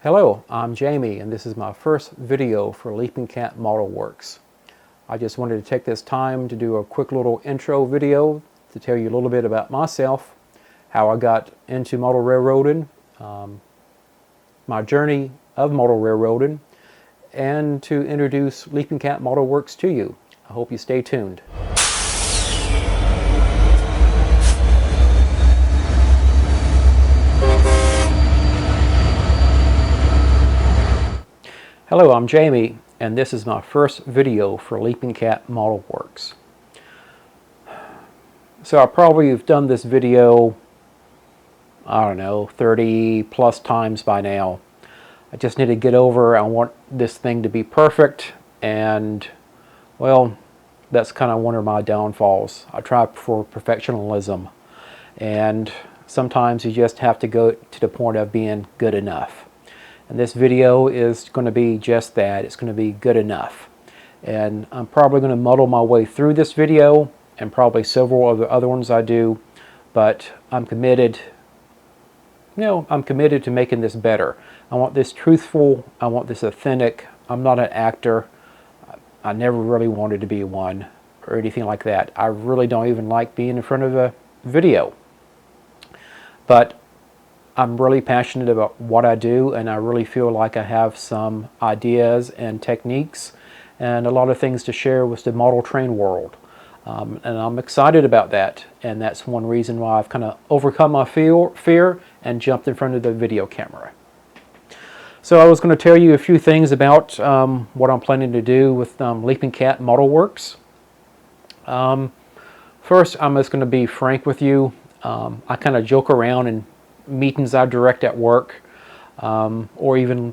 Hello, I'm Jamie, and this is my first video for Leaping Cat Model Works. I just wanted to take this time to do a quick little intro video to tell you a little bit about myself, how I got into model railroading, my journey of model railroading, and to introduce Leaping Cat Model Works to you. I hope you stay tuned. Hello, I'm Jamie, and this is my first video for Leaping Cat Model Works. So I probably have done this video, I don't know, 30 plus times by now. I just need to get over, I want this thing to be perfect, and well, that's kind of one of my downfalls. I try for perfectionism, and sometimes you just have to go to the point of being good enough. And this video is going to be just that. It's going to be good enough. And I'm probably going to muddle my way through this video and probably several of the other ones I do, but I'm committed. I'm committed to making this better. I want this truthful. I want this authentic. I'm not an actor. I never really wanted to be one or anything like that. I really don't even like being in front of a video. But I'm really passionate about what I do, and I really feel like I have some ideas and techniques and a lot of things to share with the model train world. And I'm excited about that, and that's one reason why I've kind of overcome my fear and jumped in front of the video camera. So I was going to tell you a few things about what I'm planning to do with Leaping Cat Model Works. First, I'm just going to be frank with you. I kind of joke around in meetings I direct at work, or even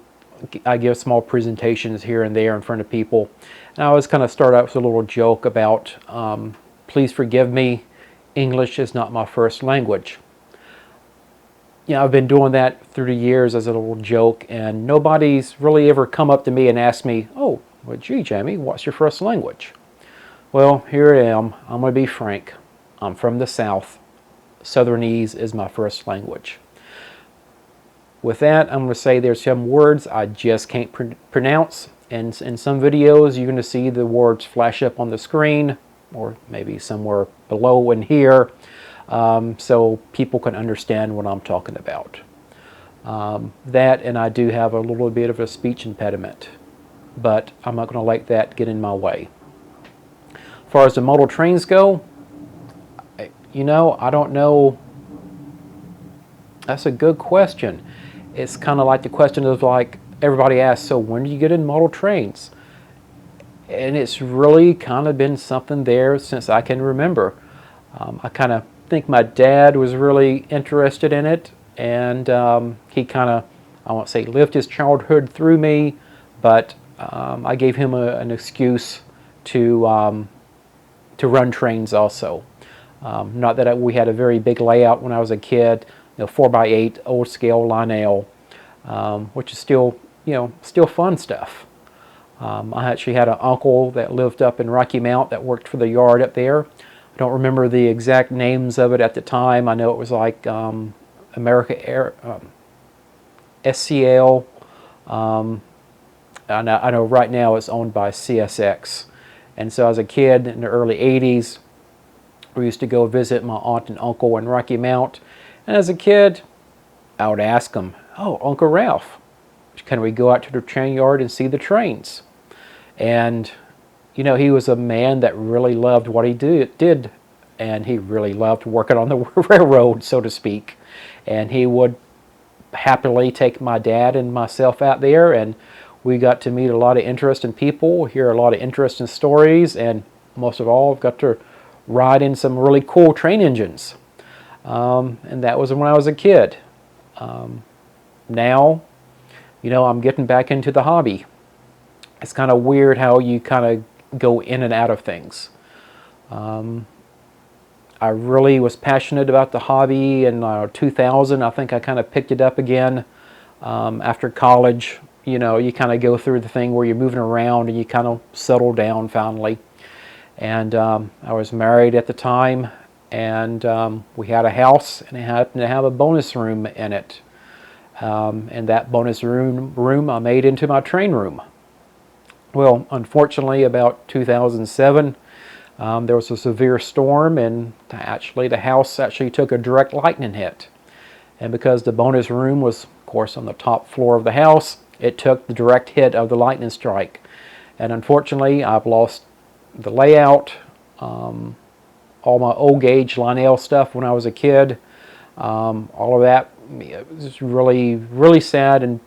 I give small presentations here and there in front of people. And I always kind of start out with a little joke about, please forgive me, English is not my first language. I've been doing that through the years as a little joke, and nobody's really ever come up to me and asked me, oh, well, gee, Jamie, what's your first language? Well, here I am. I'm going to be frank. I'm from the South. Southernese is my first language. With that, I'm going to say there's some words I just can't pronounce, and in some videos you're going to see the words flash up on the screen, or maybe somewhere below in here, so people can understand what I'm talking about. That, and I do have a little bit of a speech impediment, but I'm not going to let that get in my way. As far as the model trains go, I don't know. That's a good question. It's kind of like the question of like everybody asks, so when do you get in model trains? And it's really kind of been something there since I can remember. I kind of think my dad was really interested in it, and he kind of, I won't say lived his childhood through me, but I gave him an excuse to run trains also. Not that we had a very big layout when I was a kid, 4x8 old scale Lionel, which is still, still fun stuff. I actually had an uncle that lived up in Rocky Mount that worked for the yard up there. I don't remember the exact names of it at the time. I know it was like America Air, SCL. I know right now it's owned by CSX. And so as a kid in the early 80s, we used to go visit my aunt and uncle in Rocky Mount. And as a kid, I would ask them, oh, Uncle Ralph, can we go out to the train yard and see the trains? And, he was a man that really loved what he did. And he really loved working on the railroad, so to speak. And he would happily take my dad and myself out there, and we got to meet a lot of interesting people, hear a lot of interesting stories, and most of all, got to ride in some really cool train engines. And that was when I was a kid. Now, I'm getting back into the hobby. It's kind of weird how you kind of go in and out of things. I really was passionate about the hobby in 2000. I think I kind of picked it up again after college. You kind of go through the thing where you're moving around and you kind of settle down finally. And I was married at the time, and we had a house, and it happened to have a bonus room in it. And that bonus room I made into my train room. Well, unfortunately, about 2007, there was a severe storm, and actually the house actually took a direct lightning hit. And because the bonus room was, of course, on the top floor of the house, it took the direct hit of the lightning strike. And unfortunately, I've lost the layout, all my old gauge Lionel stuff when I was a kid, all of that. It was really, really sad and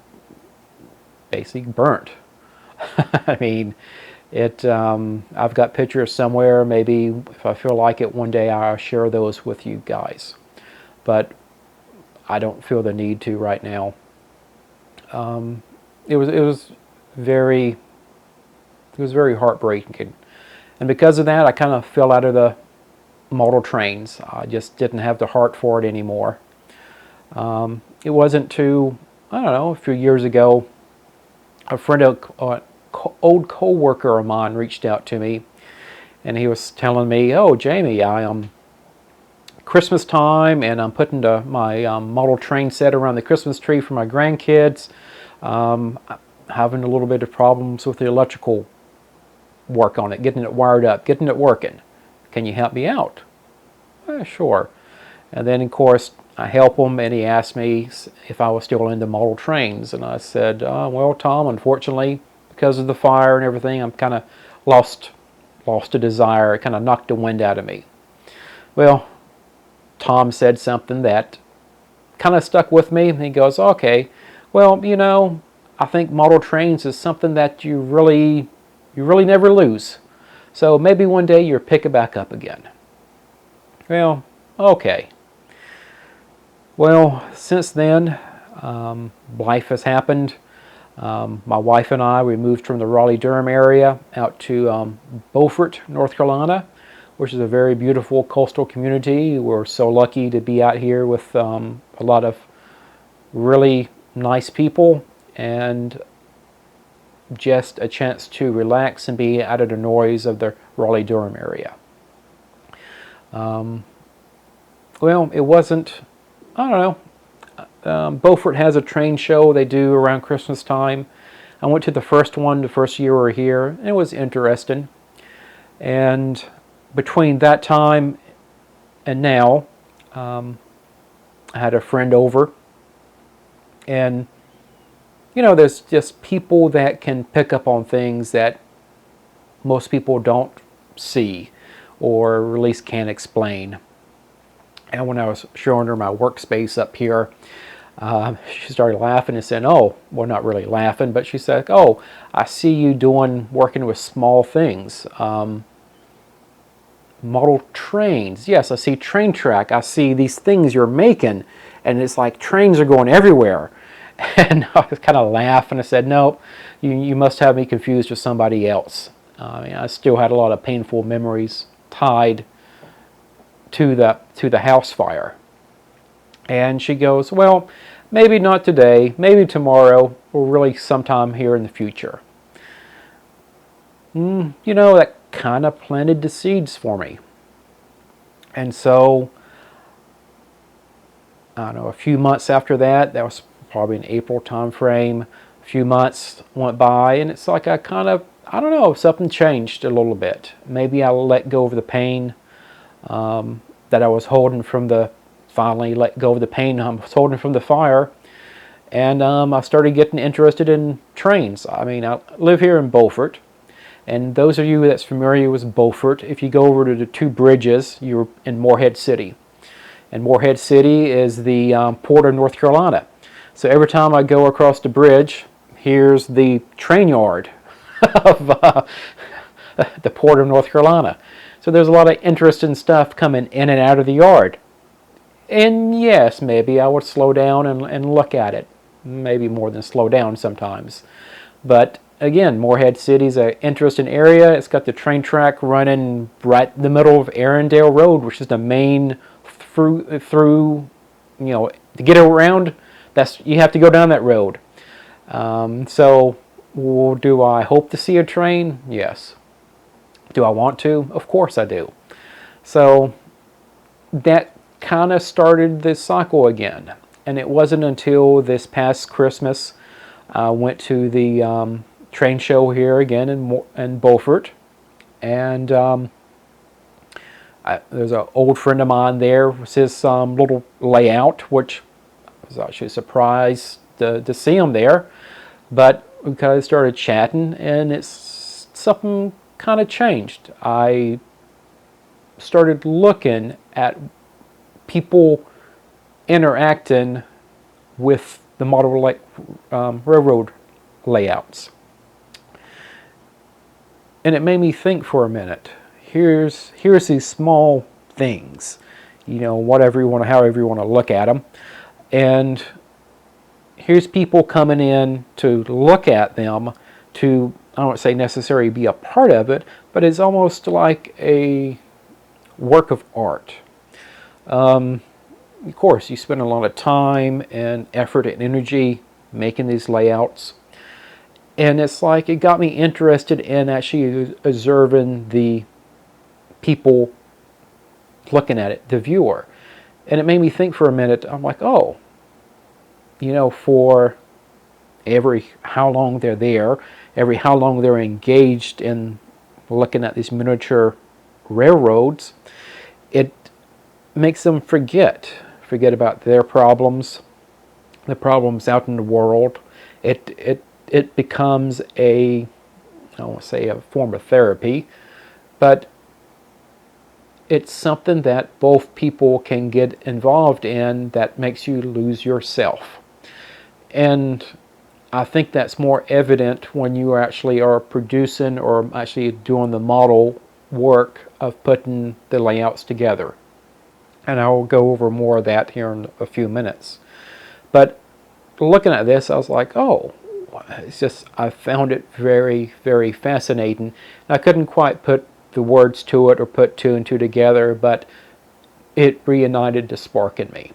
basically burnt. I mean, I've got pictures somewhere. Maybe if I feel like it one day, I'll share those with you guys. But I don't feel the need to right now. It was very heartbreaking, and because of that, I kind of fell out of the model trains. I just didn't have the heart for it anymore. It wasn't too, I don't know, a few years ago, a friend, old co-worker of mine reached out to me, and he was telling me, "Oh, Jamie, I am Christmas time, and I'm putting my model train set around the Christmas tree for my grandkids. Having a little bit of problems with the electrical work on it, getting it wired up, getting it working. Can you help me out?" Sure. And then, of course, I help him, and he asked me if I was still into model trains, and I said, "Well, Tom, unfortunately, because of the fire and everything, I'm kind of lost a desire. It kind of knocked the wind out of me." Well, Tom said something that kind of stuck with me. He goes, "Okay, well, you know, I think model trains is something that you really never lose. So maybe one day you'll pick it back up again." Well, okay. Well, since then, life has happened. My wife and I, we moved from the Raleigh-Durham area out to Beaufort, North Carolina, which is a very beautiful coastal community. We're so lucky to be out here with a lot of really nice people, and just a chance to relax and be out of the noise of the Raleigh-Durham area. Well, it wasn't, I don't know, Beaufort has a train show they do around Christmas time. I went to the first one the first year we were here, and it was interesting. And between that time and now, I had a friend over, and you know, there's just people that can pick up on things that most people don't see or at least can't explain. And when I was showing her my workspace up here, she started laughing and said, "Oh," well, not really laughing, but she said, "Oh, I see you working with small things. Model trains. Yes, I see train track. I see these things you're making, and it's like trains are going everywhere." And I was kind of laughing. I said, "No, you must have me confused with somebody else." I still had a lot of painful memories tied to the house fire. And she goes, "Well, maybe not today, maybe tomorrow, or really sometime here in the future." You know, that kind of planted the seeds for me. And so, I don't know, a few months after that was probably an April time frame, a few months went by, and it's like I don't know, something changed a little bit. Maybe I let go of the pain that I was holding finally let go of the pain I was holding from the fire, and I started getting interested in trains. I mean, I live here in Beaufort, and those of you that's familiar with Beaufort, if you go over to the two bridges, you're in Morehead City. And Morehead City is the port of North Carolina. So every time I go across the bridge, here's the train yard of the port of North Carolina. So there's a lot of interesting stuff coming in and out of the yard. And yes, maybe I would slow down and look at it. Maybe more than slow down sometimes. But again, Morehead City is an interesting area. It's got the train track running right in the middle of Arundel Road, which is the main through, you know, to get around, you have to go down that road. So do I hope to see a train? Yes. Do I want to? Of course I do. So that kind of started this cycle again. And it wasn't until this past Christmas I went to the train show here again in Beaufort, and there's an old friend of mine there with his little layout, which I was actually surprised to see him there. But we kind of started chatting, and something kind of changed. I started looking at people interacting with the model railroad layouts, and it made me think for a minute. Here's these small things, however you want to look at them, and here's people coming in to look at them, to, I don't say necessarily be a part of it, but it's almost like a work of art. Of course, you spend a lot of time and effort and energy making these layouts, and it's like it got me interested in actually observing the people looking at it, the viewer. And it made me think for a minute. I'm like, oh, for every how long they're there, every how long they're engaged in looking at these miniature railroads, it makes them forget about their problems, the problems out in the world. It becomes I don't want to say a form of therapy, but it's something that both people can get involved in that makes you lose yourself. And I think that's more evident when you actually are producing or actually doing the model work of putting the layouts together. And I will go over more of that here in a few minutes. But looking at this, I was like, oh, it's just, I found it very, very fascinating. I couldn't quite put the words to it or put two and two together, but it reignited the spark in me.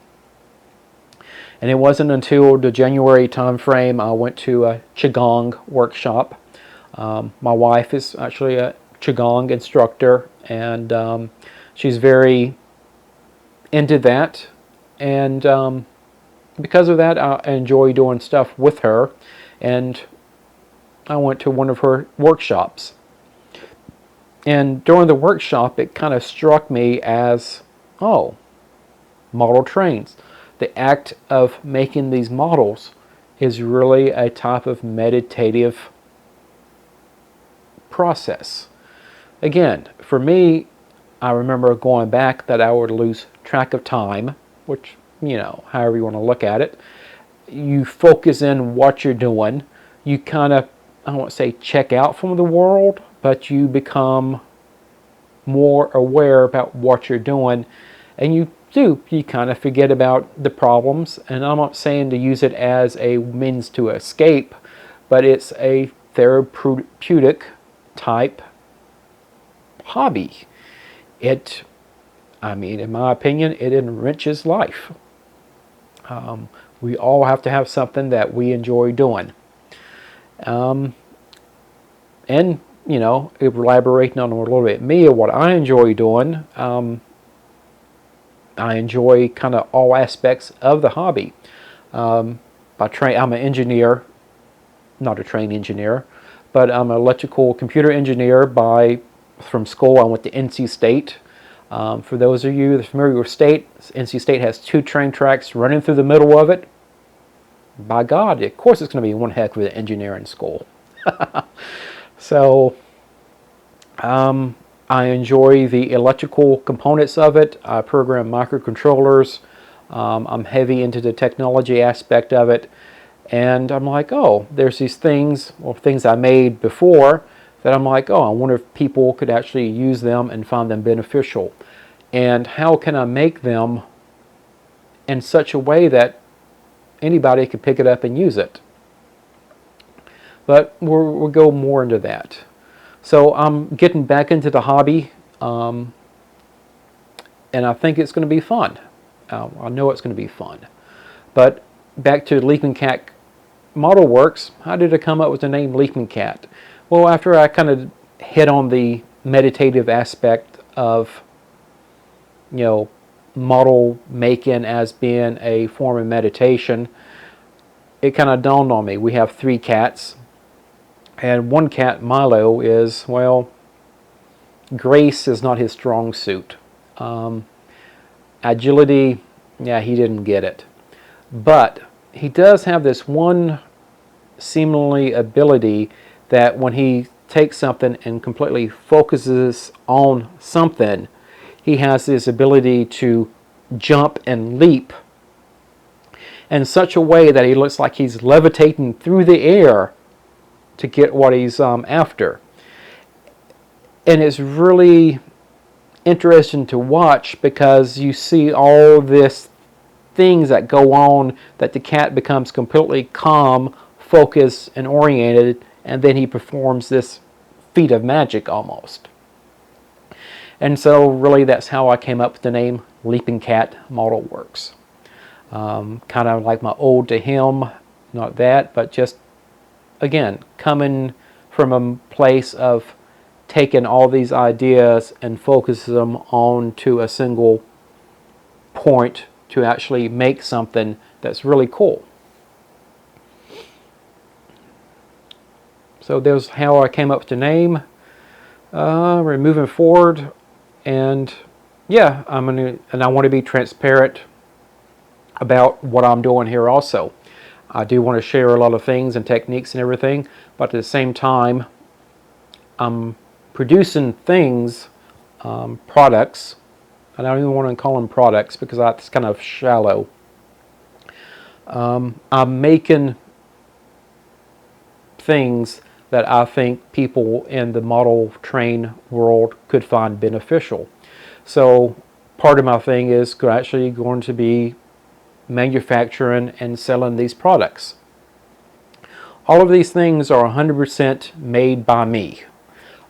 And it wasn't until the January time frame I went to a Qigong workshop. My wife is actually a Qigong instructor, and she's very into that. And because of that, I enjoy doing stuff with her. And I went to one of her workshops. And during the workshop, it kind of struck me as, oh, model trains. The act of making these models is really a type of meditative process. Again, for me, I remember going back that I would lose track of time, which, however you want to look at it. You focus in what you're doing. You kind of, I don't want to say check out from the world, but you become more aware about what you're doing, and you kind of forget about the problems. And I'm not saying to use it as a means to escape, but it's a therapeutic type hobby. In my opinion, it enriches life. We all have to have something that we enjoy doing. And, elaborating on a little bit me, what I enjoy doing, I enjoy kind of all aspects of the hobby. I'm an engineer, not a trained engineer, but I'm an electrical computer engineer from school. I went to NC State. For those of you that are familiar with State, NC State has 2 train tracks running through the middle of it. By God, of course it's going to be one heck of an engineering school. So, I enjoy the electrical components of it. I program microcontrollers. I'm heavy into the technology aspect of it. And I'm like, oh, there's these things, or things I made before, that I'm like, oh, I wonder if people could actually use them and find them beneficial. And how can I make them in such a way that anybody could pick it up and use it? But we'll go more into that. So I'm getting back into the hobby, and I think it's going to be fun. I know it's going to be fun. But back to Leaping Cat Model Works, how did I come up with the name Leaping Cat? Well, after I kind of hit on the meditative aspect of, model making as being a form of meditation, it kind of dawned on me. We have 3 cats, and one cat, Milo, is, well, grace is not his strong suit. Agility, yeah, he didn't get it. But he does have this one seemingly ability that when he takes something and completely focuses on something, he has this ability to jump and leap in such a way that he looks like he's levitating through the air to get what he's after. And it's really interesting to watch because you see all this things that go on, that the cat becomes completely calm, focused, and oriented, and then he performs this feat of magic almost. And so really that's how I came up with the name Leaping Cat Model Works. Kind of like my ode to him, not that, but just, again, coming from a place of taking all these ideas and focusing them on to a single point to actually make something that's really cool. So there's how I came up with the name. We're moving forward, and yeah, I want to be transparent about what I'm doing here also. I do want to share a lot of things and techniques and everything, but at the same time, I'm producing things, products, and I don't even want to call them products because that's kind of shallow. I'm making things that I think people in the model train world could find beneficial. So part of my thing is actually going to be manufacturing and selling these products. All of these things are 100% made by me.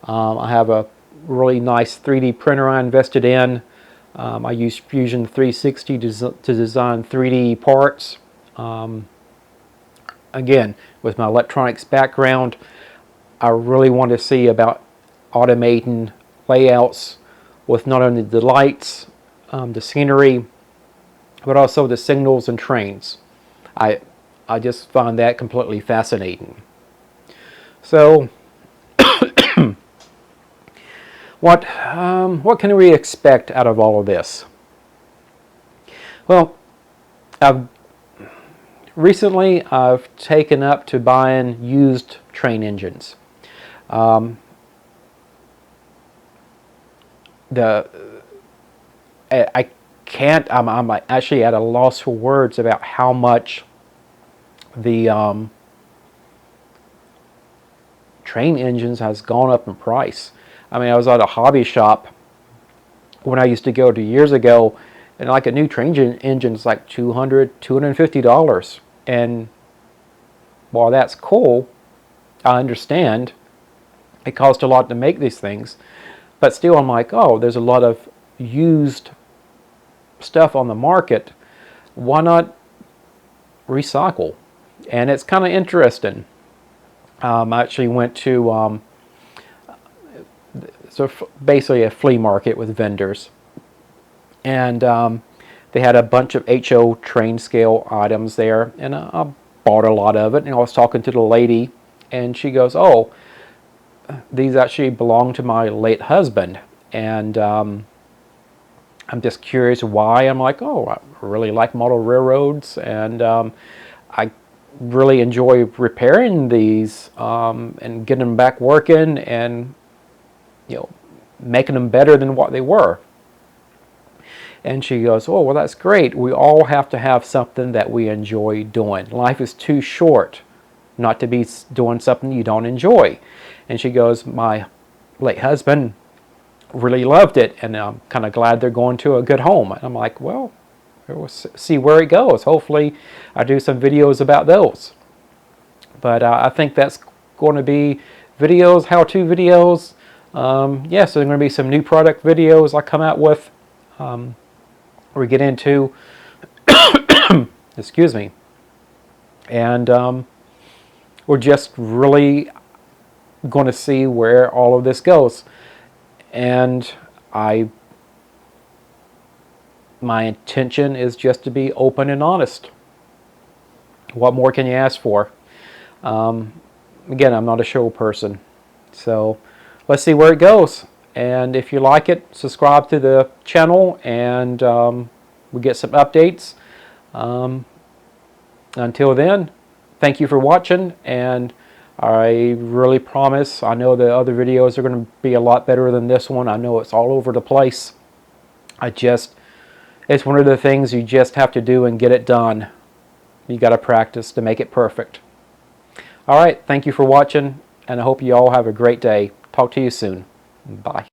I have a really nice 3D printer I invested in. I use Fusion 360 to design 3D parts. Again, with my electronics background, I really want to see about automating layouts with not only the lights, the scenery, but also the signals and trains. I just find that completely fascinating. So, what can we expect out of all of this? Well, recently I've taken up to buying used train engines. I can't. I'm actually at a loss for words about how much the train engines has gone up in price. I mean, I was at a hobby shop when I used to go to years ago, and like a new train engine is like $200, $250. And while that's cool, I understand it costs a lot to make these things, but still I'm like, oh, there's a lot of used stuff on the market. Why not recycle? And it's kind of interesting. I actually went to so basically a flea market with vendors, and they had a bunch of HO train scale items there, and I bought a lot of it. And I was talking to the lady, and she goes, oh, these actually belong to my late husband, and I'm just curious why. I'm like, oh, I really like model railroads, and I really enjoy repairing these and getting them back working, and making them better than what they were. And she goes, oh, well, that's great. We all have to have something that we enjoy doing. Life is too short not to be doing something you don't enjoy. And she goes, my late husband really loved it, and I'm kind of glad they're going to a good home. And I'm like, well, we'll see where it goes. Hopefully I do some videos about those. But I think that's going to be videos, how-to videos. So there are going to be some new product videos I come out with. We get into, excuse me, and we're just really going to see where all of this goes. And I my intention is just to be open and honest. What more can you ask for? Again, I'm not a show person. So let's see where it goes. And if you like it, subscribe to the channel, and we get some updates. Until then, thank you for watching, and I really promise, I know the other videos are going to be a lot better than this one. I know it's all over the place. It's one of the things you just have to do and get it done. You got to practice to make it perfect. All right, thank you for watching, and I hope you all have a great day. Talk to you soon. Bye.